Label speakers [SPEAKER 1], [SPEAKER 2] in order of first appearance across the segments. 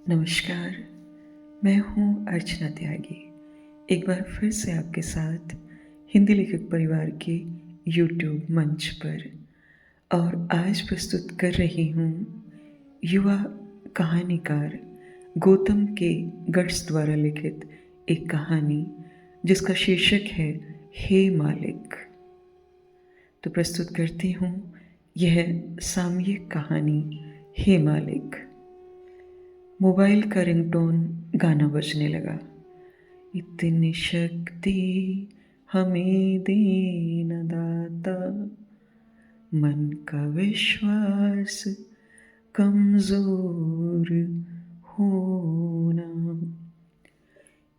[SPEAKER 1] नमस्कार, मैं हूँ अर्चना त्यागी। एक बार फिर से आपके साथ हिंदी लेखक परिवार के यूट्यूब मंच पर और आज प्रस्तुत कर रही हूँ युवा कहानीकार गौतम के गर्स द्वारा लिखित एक कहानी जिसका शीर्षक है हे मालिक। तो प्रस्तुत करती हूँ यह सामयिक कहानी हे मालिक। मोबाइल का रिंगटोन गाना बजने लगा। इतनी शक्ति हमें देना दाता, मन का विश्वास कमजोर होना।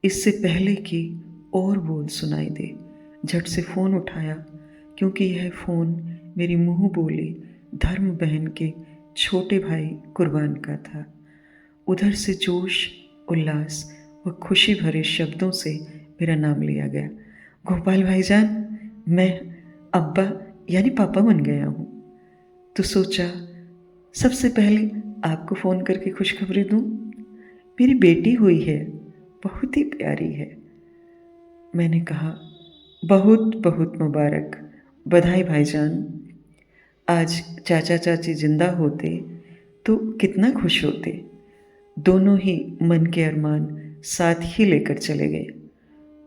[SPEAKER 1] इससे पहले कि और बोल सुनाई दे, झट से फ़ोन उठाया क्योंकि यह फ़ोन मेरी मुँह बोली धर्म बहन के छोटे भाई कुर्बान का था। उधर से जोश, उल्लास व खुशी भरे शब्दों से मेरा नाम लिया गया। गोपाल भाईजान, मैं अब्बा यानी पापा बन गया हूँ। तो सोचा सबसे पहले आपको फ़ोन करके खुशखबरी दूँ। मेरी बेटी हुई है, बहुत ही प्यारी है। मैंने कहा बहुत बहुत मुबारक, बधाई भाईजान। आज चाचा चाची जिंदा होते तो कितना खुश होते। दोनों ही मन के अरमान साथ ही लेकर चले गए।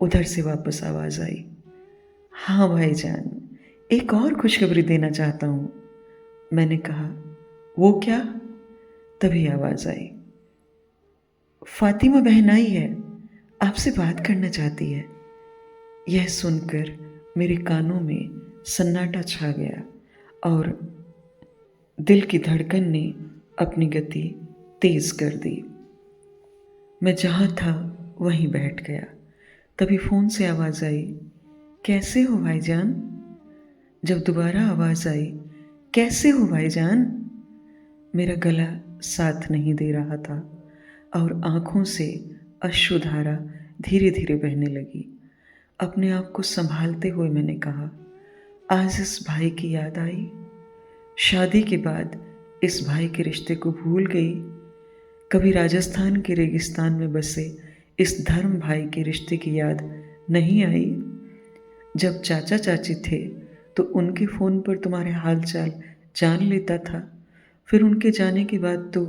[SPEAKER 1] उधर से वापस आवाज़ आई, हाँ भाईजान, एक और खुशखबरी देना चाहता हूँ। मैंने कहा वो क्या? तभी आवाज़ आई, फातिमा बहन आई है, आपसे बात करना चाहती है। यह सुनकर मेरे कानों में सन्नाटा छा गया और दिल की धड़कन ने अपनी गति तेज कर दी। मैं जहाँ था वहीं बैठ गया। तभी फ़ोन से आवाज़ आई, कैसे हो भाईजान? जब दोबारा आवाज़ आई, कैसे हो भाईजान? मेरा गला साथ नहीं दे रहा था और आँखों से अश्रुधारा धीरे धीरे बहने लगी। अपने आप को संभालते हुए मैंने कहा, आज इस भाई की याद आई। शादी के बाद इस भाई के रिश्ते को भूल गई। कभी राजस्थान के रेगिस्तान में बसे इस धर्म भाई के रिश्ते की याद नहीं आई। जब चाचा चाची थे तो उनके फ़ोन पर तुम्हारे हाल चाल जान लेता था, फिर उनके जाने के बाद तो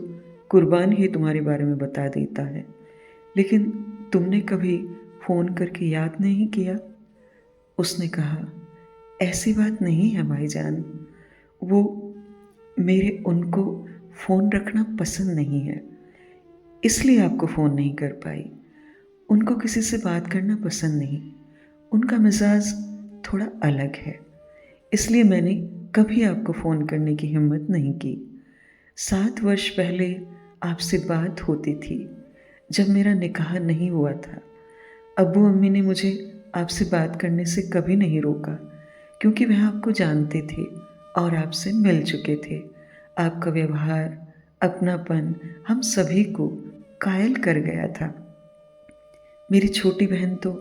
[SPEAKER 1] कुर्बान ही तुम्हारे बारे में बता देता है, लेकिन तुमने कभी फ़ोन करके याद नहीं किया। उसने कहा, ऐसी बात नहीं है भाईजान, वो मेरे उनको फ़ोन रखना पसंद नहीं है, इसलिए आपको फ़ोन नहीं कर पाई। उनको किसी से बात करना पसंद नहीं, उनका मिजाज थोड़ा अलग है, इसलिए मैंने कभी आपको फ़ोन करने की हिम्मत नहीं की। 7 वर्ष पहले आपसे बात होती थी जब मेरा निकाह नहीं हुआ था। अब्बू अम्मी ने मुझे आपसे बात करने से कभी नहीं रोका क्योंकि वह आपको जानते थे और आपसे मिल चुके थे। आपका व्यवहार, अपनापन हम सभी को कायल कर गया था। मेरी छोटी बहन तो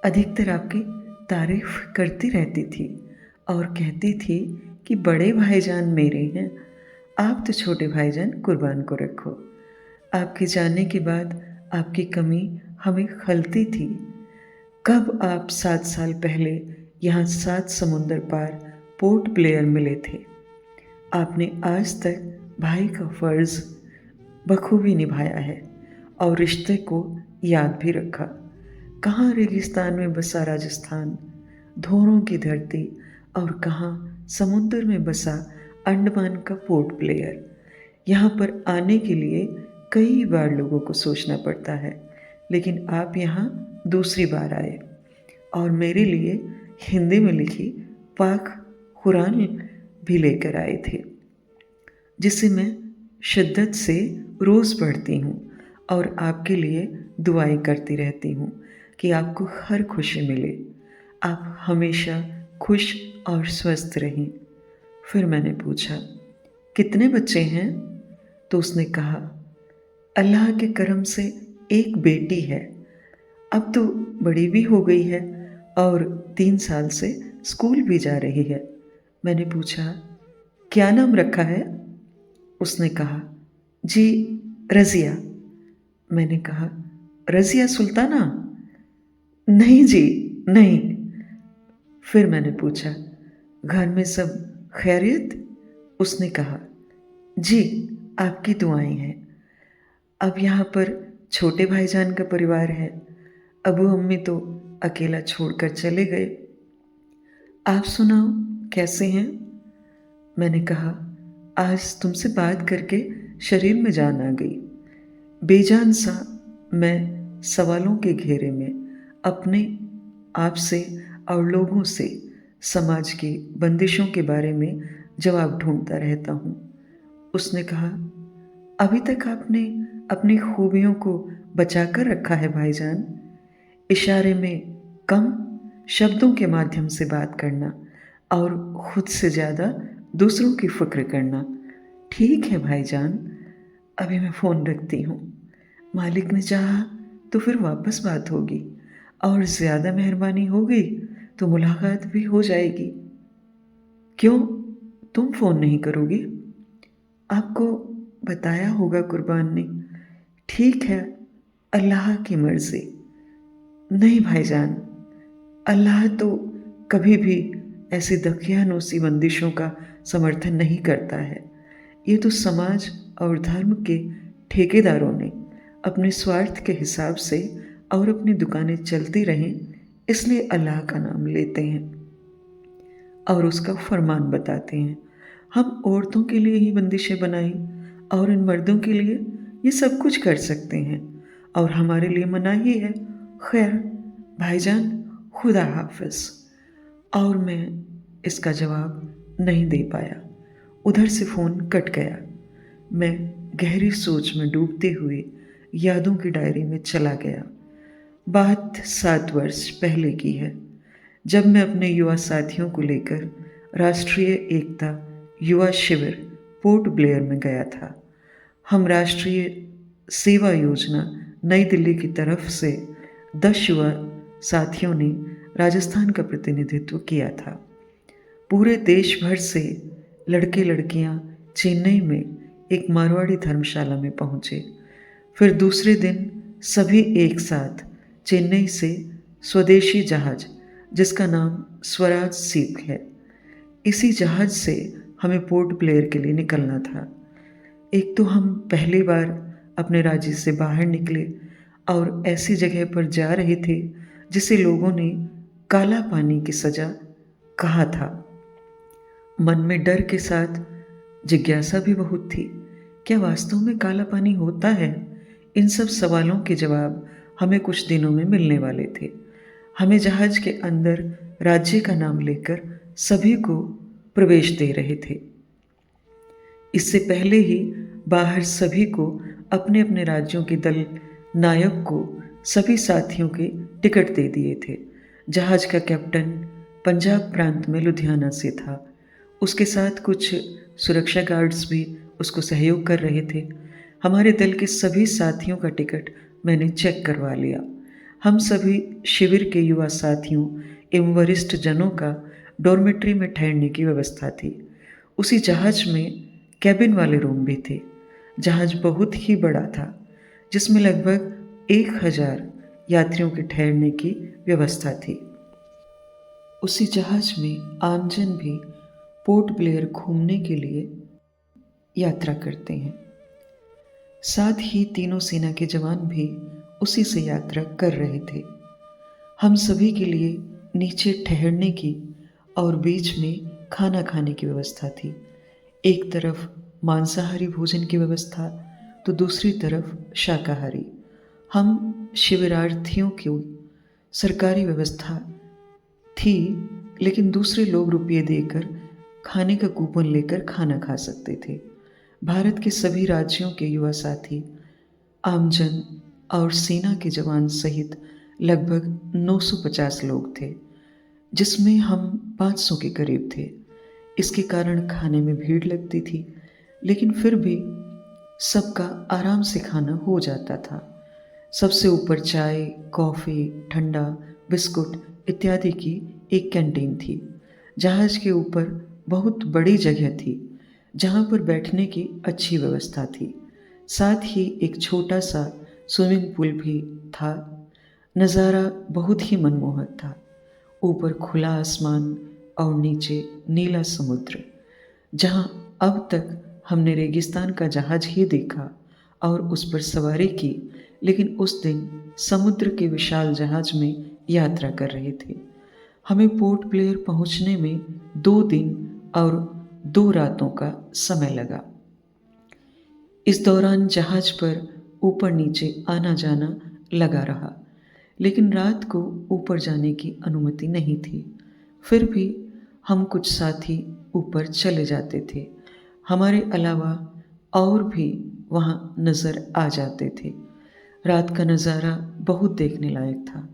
[SPEAKER 1] अधिकतर आपकी तारीफ करती रहती थी और कहती थी कि बड़े भाईजान मेरे हैं, आप तो छोटे भाईजान कुर्बान को रखो। आपके जाने के बाद आपकी कमी हमें खलती थी। कब आप 7 साल पहले यहाँ 7 समुंदर पार पोर्ट ब्लेयर मिले थे। आपने आज तक भाई का फ़र्ज़ बखूबी निभाया है और रिश्ते को याद भी रखा। कहाँ रेगिस्तान में बसा राजस्थान, धोरों की धरती, और कहाँ समुद्र में बसा अंडमान का पोर्ट ब्लेयर। यहाँ पर आने के लिए कई बार लोगों को सोचना पड़ता है, लेकिन आप यहाँ दूसरी बार आए और मेरे लिए हिंदी में लिखी पाक कुरान भी लेकर आए थे, जिसे मैं शिद्दत से रोज़ पढ़ती हूँ और आपके लिए दुआएं करती रहती हूँ कि आपको हर खुशी मिले, आप हमेशा खुश और स्वस्थ रहें। फिर मैंने पूछा, कितने बच्चे हैं? तो उसने कहा, अल्लाह के करम से एक बेटी है, अब तो बड़ी भी हो गई है और 3 साल से स्कूल भी जा रही है। मैंने पूछा, क्या नाम रखा है? उसने कहा, जी रज़िया। मैंने कहा, रज़िया सुल्ताना? नहीं जी, नहीं। फिर मैंने पूछा, घर में सब खैरियत? उसने कहा, जी, आपकी दुआएं हैं। अब यहाँ पर छोटे भाईजान का परिवार है। अबू अम्मी तो अकेला छोड़कर चले गए। आप सुनाओ, कैसे हैं? मैंने कहा, आज तुमसे बात करके शरीर में जान आ गई। बेजान सा मैं सवालों के घेरे में अपने आप से और लोगों से समाज की बंदिशों के बारे में जवाब ढूंढता रहता हूँ। उसने कहा, अभी तक आपने अपनी खूबियों को बचा कर रखा है भाईजान। इशारे में कम, शब्दों के माध्यम से बात करना और खुद से ज़्यादा दूसरों की फ़िक्र करना। ठीक है भाईजान, अभी मैं फ़ोन रखती हूँ। मालिक ने चाहा तो फिर वापस बात होगी और ज़्यादा मेहरबानी हो गई तो मुलाकात भी हो जाएगी। क्यों, तुम फ़ोन नहीं करोगी? आपको बताया होगा कुर्बान ने। ठीक है, अल्लाह की मर्ज़ी। नहीं भाईजान, अल्लाह तो कभी भी ऐसी दकियानूसी बंदिशों का समर्थन नहीं करता है। ये तो समाज और धर्म के ठेकेदारों ने अपने स्वार्थ के हिसाब से और अपनी दुकानें चलती रहें इसलिए अल्लाह का नाम लेते हैं और उसका फरमान बताते हैं। हम औरतों के लिए ही बंदिशें बनाई और इन मर्दों के लिए ये सब कुछ कर सकते हैं और हमारे लिए मनाही है। खैर भाईजान, खुदा हाफिज। और मैं इसका जवाब नहीं दे पाया। उधर से फ़ोन कट गया। मैं गहरी सोच में डूबते हुए यादों की डायरी में चला गया। बात 7 वर्ष पहले की है, जब मैं अपने युवा साथियों को लेकर राष्ट्रीय एकता युवा शिविर पोर्ट ब्लेयर में गया था। हम राष्ट्रीय सेवा योजना नई दिल्ली की तरफ से 10 युवा साथियों ने राजस्थान का प्रतिनिधित्व किया था। पूरे देश भर से लड़के लड़कियां चेन्नई में एक मारवाड़ी धर्मशाला में पहुंचे। फिर दूसरे दिन सभी एक साथ चेन्नई से स्वदेशी जहाज, जिसका नाम स्वराज सीप है, इसी जहाज से हमें पोर्ट ब्लेयर के लिए निकलना था। एक तो हम पहली बार अपने राज्य से बाहर निकले और ऐसी जगह पर जा रहे थे जिसे लोगों ने काला पानी की सजा कहा था। मन में डर के साथ जिज्ञासा भी बहुत थी। क्या वास्तव में काला पानी होता है? इन सब सवालों के जवाब हमें कुछ दिनों में मिलने वाले थे। हमें जहाज के अंदर राज्य का नाम लेकर सभी को प्रवेश दे रहे थे। इससे पहले ही बाहर सभी को अपने अपने राज्यों के दल नायक को सभी साथियों के टिकट दे दिए थे। जहाज का कैप्टन पंजाब प्रांत में लुधियाना से था। उसके साथ कुछ सुरक्षा गार्ड्स भी उसको सहयोग कर रहे थे। हमारे दल के सभी साथियों का टिकट मैंने चेक करवा लिया। हम सभी शिविर के युवा साथियों एवं वरिष्ठ जनों का डॉर्मेट्री में ठहरने की व्यवस्था थी। उसी जहाज में कैबिन वाले रूम भी थे। जहाज बहुत ही बड़ा था, जिसमें लगभग 1000 यात्रियों के ठहरने की व्यवस्था थी। उसी जहाज में आमजन भी पोर्ट ब्लेयर घूमने के लिए यात्रा करते हैं। साथ ही तीनों सेना के जवान भी उसी से यात्रा कर रहे थे। हम सभी के लिए नीचे ठहरने की और बीच में खाना खाने की व्यवस्था थी। एक तरफ मांसाहारी भोजन की व्यवस्था तो दूसरी तरफ शाकाहारी। हम शिविरार्थियों की सरकारी व्यवस्था थी, लेकिन दूसरे लोग रुपये देकर खाने का कूपन लेकर खाना खा सकते थे। भारत के सभी राज्यों के युवा साथी, आमजन और सेना के जवान सहित लगभग 950 लोग थे, जिसमें हम 500 के करीब थे। इसके कारण खाने में भीड़ लगती थी, लेकिन फिर भी सबका आराम से खाना हो जाता था। सबसे ऊपर चाय, कॉफ़ी, ठंडा, बिस्कुट इत्यादि की एक कैंटीन थी। जहाज के ऊपर बहुत बड़ी जगह थी, जहाँ पर बैठने की अच्छी व्यवस्था थी। साथ ही एक छोटा सा स्विमिंग पूल भी था। नज़ारा बहुत ही मनमोहक था। ऊपर खुला आसमान और नीचे नीला समुद्र। जहाँ अब तक हमने रेगिस्तान का जहाज ही देखा और उस पर सवारी की, लेकिन उस दिन समुद्र के विशाल जहाज में यात्रा कर रहे थे। हमें पोर्ट ब्लेयर पहुंचने में 2 दिन और 2 रातों का समय लगा। इस दौरान जहाज पर ऊपर नीचे आना जाना लगा रहा, लेकिन रात को ऊपर जाने की अनुमति नहीं थी। फिर भी हम कुछ साथी ऊपर चले जाते थे। हमारे अलावा और भी वहाँ नज़र आ जाते थे। रात का नज़ारा बहुत देखने लायक था।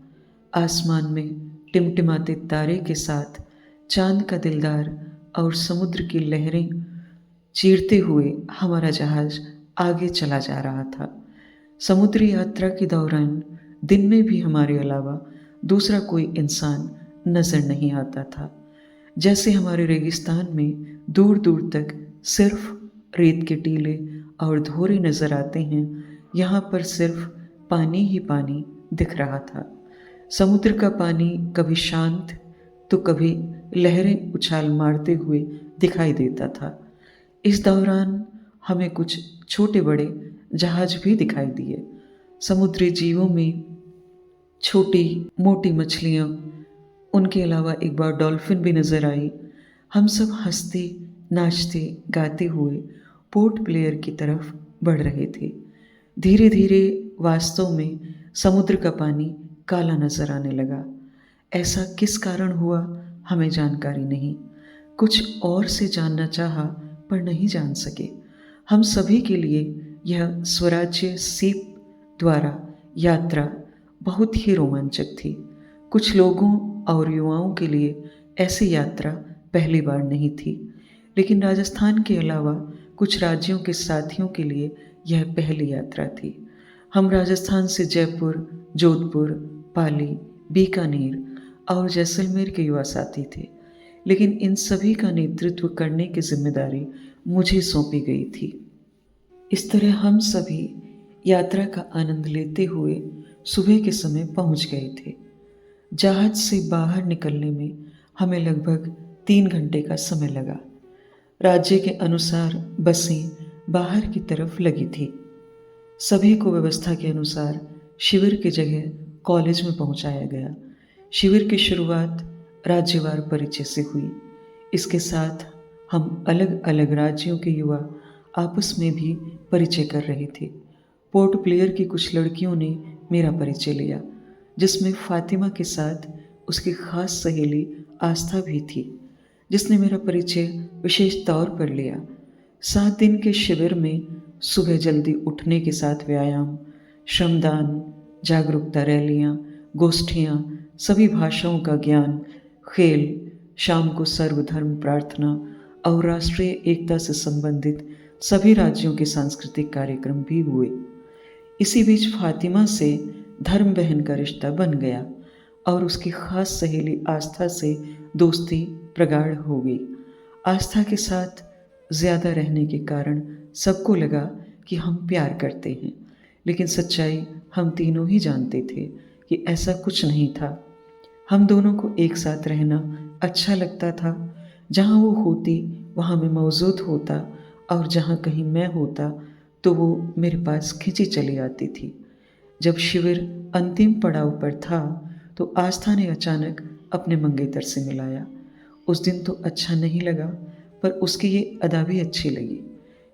[SPEAKER 1] आसमान में टिमटिमाते तारे के साथ चांद का दिलदार और समुद्र की लहरें चीरते हुए हमारा जहाज आगे चला जा रहा था। समुद्री यात्रा के दौरान दिन में भी हमारे अलावा दूसरा कोई इंसान नजर नहीं आता था। जैसे हमारे रेगिस्तान में दूर दूर तक सिर्फ रेत के टीले और धोरे नजर आते हैं, यहाँ पर सिर्फ पानी ही पानी दिख रहा था। समुद्र का पानी कभी शांत तो कभी लहरें उछाल मारते हुए दिखाई देता था। इस दौरान हमें कुछ छोटे बड़े जहाज भी दिखाई दिए। समुद्री जीवों में छोटी मोटी मछलियाँ, उनके अलावा एक बार डॉल्फिन भी नजर आई। हम सब हंसते नाचते गाते हुए पोर्ट ब्लेयर की तरफ बढ़ रहे थे। धीरे धीरे वास्तव में समुद्र का पानी काला नजर आने लगा। ऐसा किस कारण हुआ हमें जानकारी नहीं। कुछ और से जानना चाहा पर नहीं जान सके। हम सभी के लिए यह स्वराज्य सीप द्वारा यात्रा बहुत ही रोमांचक थी। कुछ लोगों और युवाओं के लिए ऐसी यात्रा पहली बार नहीं थी, लेकिन राजस्थान के अलावा कुछ राज्यों के साथियों के लिए यह पहली यात्रा थी। हम राजस्थान से जयपुर, जोधपुर, पाली, बीकानेर और जैसलमेर के युवा साथी थे, लेकिन इन सभी का नेतृत्व करने की जिम्मेदारी मुझे सौंपी गई थी। इस तरह हम सभी यात्रा का आनंद लेते हुए सुबह के समय पहुंच गए थे। जहाज से बाहर निकलने में हमें लगभग 3 घंटे का समय लगा। राज्य के अनुसार बसें बाहर की तरफ लगी थी। सभी को व्यवस्था के अनुसार शिविर की जगह कॉलेज में पहुंचाया गया। शिविर की शुरुआत राज्यवार परिचय से हुई। इसके साथ हम अलग अलग राज्यों के युवा आपस में भी परिचय कर रहे थे। पोर्ट ब्लेयर की कुछ लड़कियों ने मेरा परिचय लिया, जिसमें फातिमा के साथ उसकी खास सहेली आस्था भी थी, जिसने मेरा परिचय विशेष तौर पर लिया। 7 दिन के शिविर में सुबह जल्दी उठने के साथ व्यायाम, श्रमदान, जागरूकता रैलियाँ, गोष्ठियाँ, सभी भाषाओं का ज्ञान, खेल, शाम को सर्वधर्म प्रार्थना और राष्ट्रीय एकता से संबंधित सभी राज्यों के सांस्कृतिक कार्यक्रम भी हुए। इसी बीच फातिमा से धर्म बहन का रिश्ता बन गया और उसकी खास सहेली आस्था से दोस्ती प्रगाढ़ हो गई। आस्था के साथ ज़्यादा रहने के कारण सबको लगा कि हम प्यार करते हैं, लेकिन सच्चाई हम तीनों ही जानते थे कि ऐसा कुछ नहीं था। हम दोनों को एक साथ रहना अच्छा लगता था। जहाँ वो होती वहाँ मैं मौजूद होता और जहाँ कहीं मैं होता तो वो मेरे पास खिंची चली आती थी। जब शिविर अंतिम पड़ाव पर था तो आस्था ने अचानक अपने मंगेतर से मिलाया। उस दिन तो अच्छा नहीं लगा, पर उसकी ये अदा भी अच्छी लगी।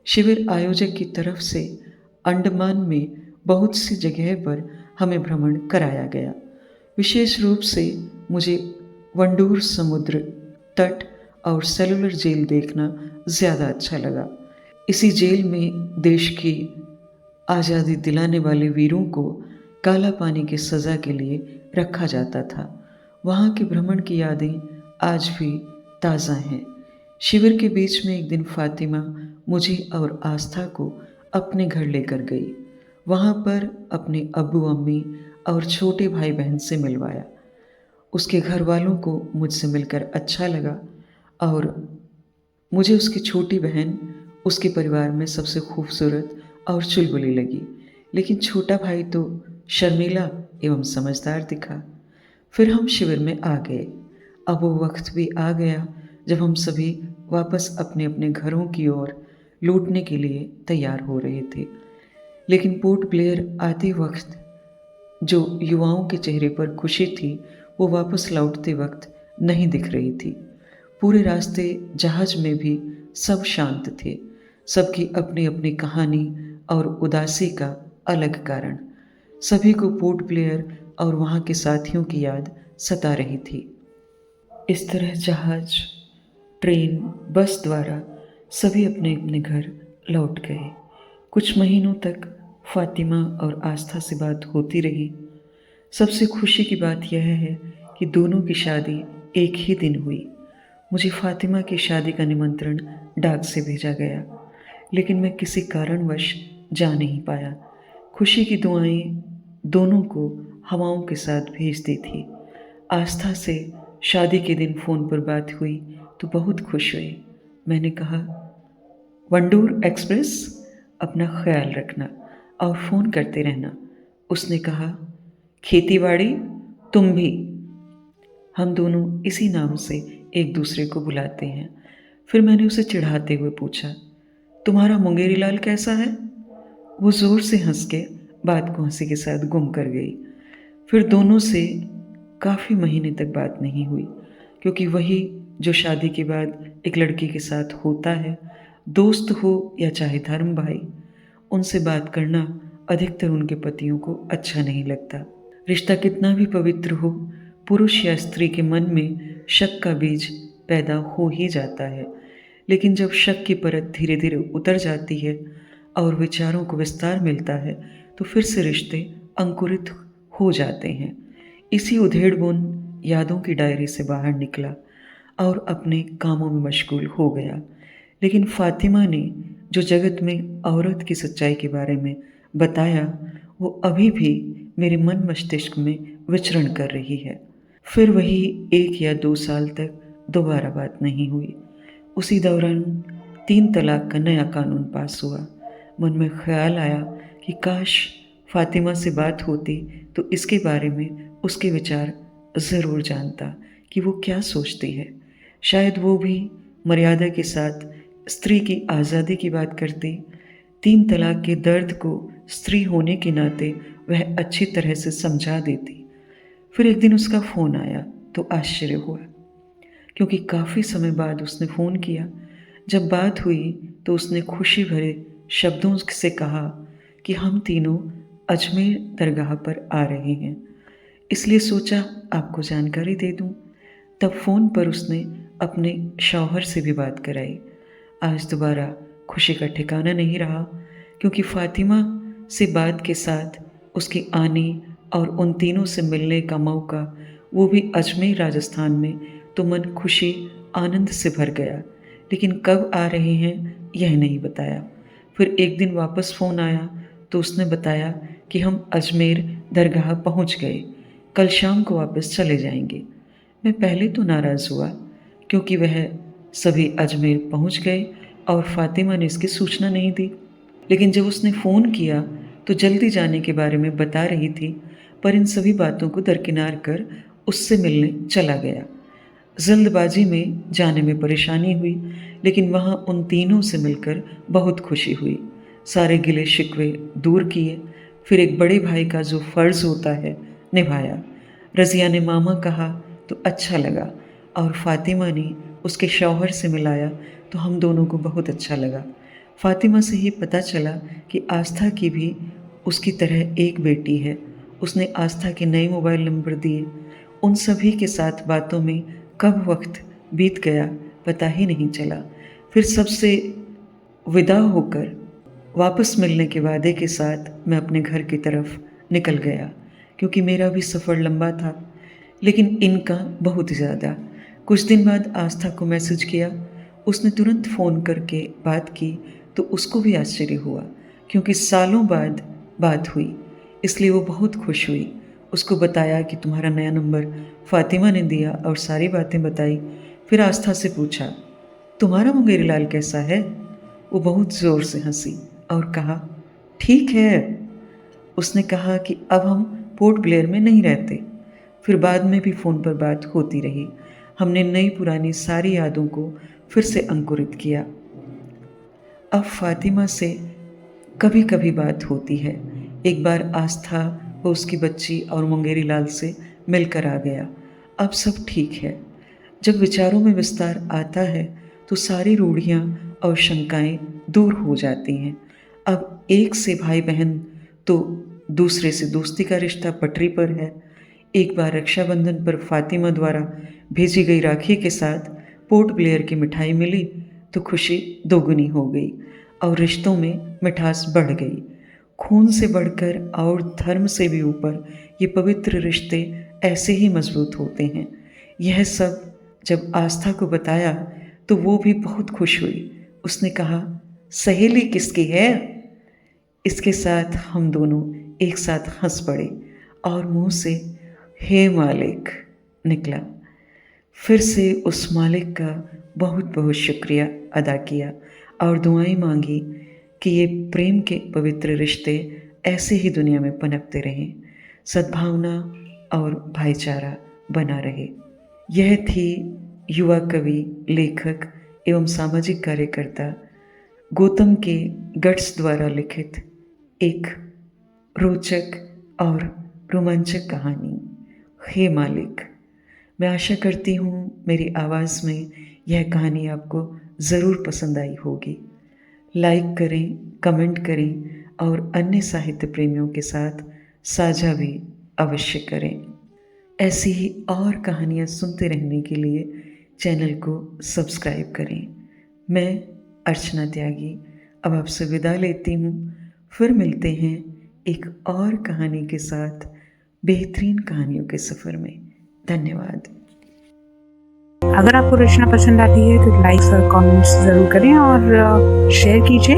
[SPEAKER 1] शिविर आयोजक की तरफ से अंडमान में बहुत सी जगह पर हमें भ्रमण कराया गया। विशेष रूप से मुझे वंडूर समुद्र तट और सेलुलर जेल देखना ज़्यादा अच्छा लगा। इसी जेल में देश की आज़ादी दिलाने वाले वीरों को काला पानी की सज़ा के लिए रखा जाता था। वहाँ के भ्रमण की यादें आज भी ताज़ा हैं। शिविर के बीच में एक दिन फातिमा मुझे और आस्था को अपने घर लेकर गई। वहाँ पर अपने अब्बू अम्मी और छोटे भाई बहन से मिलवाया। उसके घर वालों को मुझसे मिलकर अच्छा लगा और मुझे उसकी छोटी बहन उसके परिवार में सबसे खूबसूरत और चुलबुली लगी। लेकिन छोटा भाई तो शर्मीला एवं समझदार दिखा। फिर हम शिविर में आ गए। अब वो वक्त भी आ गया जब हम सभी वापस अपने अपने घरों की ओर लौटने के लिए तैयार हो रहे थे। लेकिन पोर्ट ब्लेयर आते वक्त जो युवाओं के चेहरे पर खुशी थी, वो वापस लौटते वक्त नहीं दिख रही थी। पूरे रास्ते जहाज में भी सब शांत थे, सबकी अपनी अपनी कहानी और उदासी का अलग कारण। सभी को पोर्ट ब्लेयर और वहाँ के साथियों की याद सता रही थी। इस तरह जहाज, ट्रेन, बस द्वारा सभी अपने अपने घर लौट गए। कुछ महीनों तक फातिमा और आस्था से बात होती रही। सबसे खुशी की बात यह है कि दोनों की शादी एक ही दिन हुई। मुझे फातिमा की शादी का निमंत्रण डाक से भेजा गया, लेकिन मैं किसी कारणवश जा नहीं पाया। खुशी की दुआएं दोनों को हवाओं के साथ भेज दी थी। आस्था से शादी के दिन फ़ोन पर बात हुई तो बहुत खुश हुई। मैंने कहा, वंडूर एक्सप्रेस, अपना ख्याल रखना और फ़ोन करते रहना। उसने कहा, खेतीबाड़ी, तुम भी। हम दोनों इसी नाम से एक दूसरे को बुलाते हैं। फिर मैंने उसे चिढ़ाते हुए पूछा, तुम्हारा मुंगेरी लाल कैसा है? वो ज़ोर से हंस के बात को हंसी के साथ गुम कर गई। फिर दोनों से काफ़ी महीने तक बात नहीं हुई, क्योंकि वही जो शादी के बाद एक लड़की के साथ होता है, दोस्त हो या चाहे धर्म भाई, उनसे बात करना अधिकतर उनके पतियों को अच्छा नहीं लगता। रिश्ता कितना भी पवित्र हो, पुरुष या स्त्री के मन में शक का बीज पैदा हो ही जाता है। लेकिन जब शक की परत धीरे धीरे उतर जाती है और विचारों को विस्तार मिलता है, तो फिर से रिश्ते अंकुरित हो जाते हैं। इसी उधेड़बुन यादों की डायरी से बाहर निकला और अपने कामों में मशगूल हो गया। लेकिन फातिमा ने जो जगत में औरत की सच्चाई के बारे में बताया, वो अभी भी मेरे मन मस्तिष्क में विचरण कर रही है। फिर वही 1 या 2 साल तक दोबारा बात नहीं हुई। उसी दौरान 3 तलाक का नया कानून पास हुआ। मन में ख्याल आया कि काश फातिमा से बात होती तो इसके बारे में उसके विचार ज़रूर जानता कि वो क्या सोचती है। शायद वो भी मर्यादा के साथ स्त्री की आज़ादी की बात करती। 3 तलाक के दर्द को स्त्री होने के नाते वह अच्छी तरह से समझा देती। फिर एक दिन उसका फ़ोन आया तो आश्चर्य हुआ, क्योंकि काफ़ी समय बाद उसने फ़ोन किया। जब बात हुई तो उसने खुशी भरे शब्दों से कहा कि हम तीनों अजमेर दरगाह पर आ रहे हैं, इसलिए सोचा आपको जानकारी दे दूं। तब फ़ोन पर उसने अपने शौहर से भी बात कराई। आज दोबारा खुशी का ठिकाना नहीं रहा, क्योंकि फातिमा से बात के साथ उसके आने और उन तीनों से मिलने का मौका, वो भी अजमेर राजस्थान में, तो मन खुशी आनंद से भर गया। लेकिन कब आ रहे हैं यह नहीं बताया। फिर एक दिन वापस फ़ोन आया तो उसने बताया कि हम अजमेर दरगाह पहुंच गए, कल शाम को वापस चले जाएंगे। मैं पहले तो नाराज़ हुआ, क्योंकि वह सभी अजमेर पहुंच गए और फातिमा ने इसकी सूचना नहीं दी। लेकिन जब उसने फ़ोन किया तो जल्दी जाने के बारे में बता रही थी, पर इन सभी बातों को दरकिनार कर उससे मिलने चला गया। जल्दबाजी में जाने में परेशानी हुई, लेकिन वहाँ उन तीनों से मिलकर बहुत खुशी हुई। सारे गिले शिकवे दूर किए, फिर एक बड़े भाई का जो फ़र्ज़ होता है निभाया। रज़िया ने मामा कहा तो अच्छा लगा, और फातिमा ने उसके शौहर से मिलाया तो हम दोनों को बहुत अच्छा लगा। फातिमा से ही पता चला कि आस्था की भी उसकी तरह एक बेटी है। उसने आस्था के नए मोबाइल नंबर दिए। उन सभी के साथ बातों में कब वक्त बीत गया पता ही नहीं चला। फिर सबसे विदा होकर वापस मिलने के वादे के साथ मैं अपने घर की तरफ निकल गया, क्योंकि मेरा भी सफ़र लंबा था, लेकिन इनका बहुत ज़्यादा। कुछ दिन बाद आस्था को मैसेज किया। उसने तुरंत फ़ोन करके बात की तो उसको भी आश्चर्य हुआ, क्योंकि सालों बाद बात हुई, इसलिए वो बहुत खुश हुई। उसको बताया कि तुम्हारा नया नंबर फातिमा ने दिया और सारी बातें बताई। फिर आस्था से पूछा, तुम्हारा मुंगेरी लाल कैसा है? वो बहुत ज़ोर से हंसी और कहा, ठीक है। उसने कहा कि अब हम पोर्ट ब्लेयर में नहीं रहते। फिर बाद में भी फ़ोन पर बात होती रही। हमने नई पुरानी सारी यादों को फिर से अंकुरित किया। अब फ़ातिमा से कभी कभी बात होती है। एक बार आस्था वो उसकी बच्ची और मुंगेरी लाल से मिलकर आ गया। अब सब ठीक है। जब विचारों में विस्तार आता है तो सारी रूढ़ियाँ और शंकाएं दूर हो जाती हैं। अब एक से भाई बहन तो दूसरे से दोस्ती का रिश्ता पटरी पर है। एक बार रक्षाबंधन पर फातिमा द्वारा भेजी गई राखी के साथ पोर्ट ब्लेयर की मिठाई मिली तो खुशी दोगुनी हो गई और रिश्तों में मिठास बढ़ गई। खून से बढ़कर और धर्म से भी ऊपर ये पवित्र रिश्ते ऐसे ही मजबूत होते हैं। यह सब जब आस्था को बताया तो वो भी बहुत खुश हुई। उसने कहा, सहेली किसकी है? इसके साथ हम दोनों एक साथ हंस पड़े और मुंह से हे मालिक निकला। फिर से उस मालिक का बहुत बहुत शुक्रिया अदा किया और दुआएं मांगी कि ये प्रेम के पवित्र रिश्ते ऐसे ही दुनिया में पनपते रहें, सद्भावना और भाईचारा बना रहे। यह थी युवा कवि, लेखक एवं सामाजिक कार्यकर्ता गौतम के गट्स द्वारा लिखित एक रोचक और रोमांचक कहानी, हे मालिक। मैं आशा करती हूँ मेरी आवाज़ में यह कहानी आपको ज़रूर पसंद आई होगी। लाइक करें, कमेंट करें और अन्य साहित्य प्रेमियों के साथ साझा भी अवश्य करें। ऐसी ही और कहानियाँ सुनते रहने के लिए चैनल को सब्सक्राइब करें। मैं अर्चना त्यागी अब आपसे विदा लेती हूँ। फिर मिलते हैं एक और कहानी के साथ बेहतरीन कहानियों के सफ़र में। धन्यवाद।
[SPEAKER 2] अगर आपको रचना पसंद आती है तो लाइक्स और कमेंट्स ज़रूर करें और शेयर कीजिए।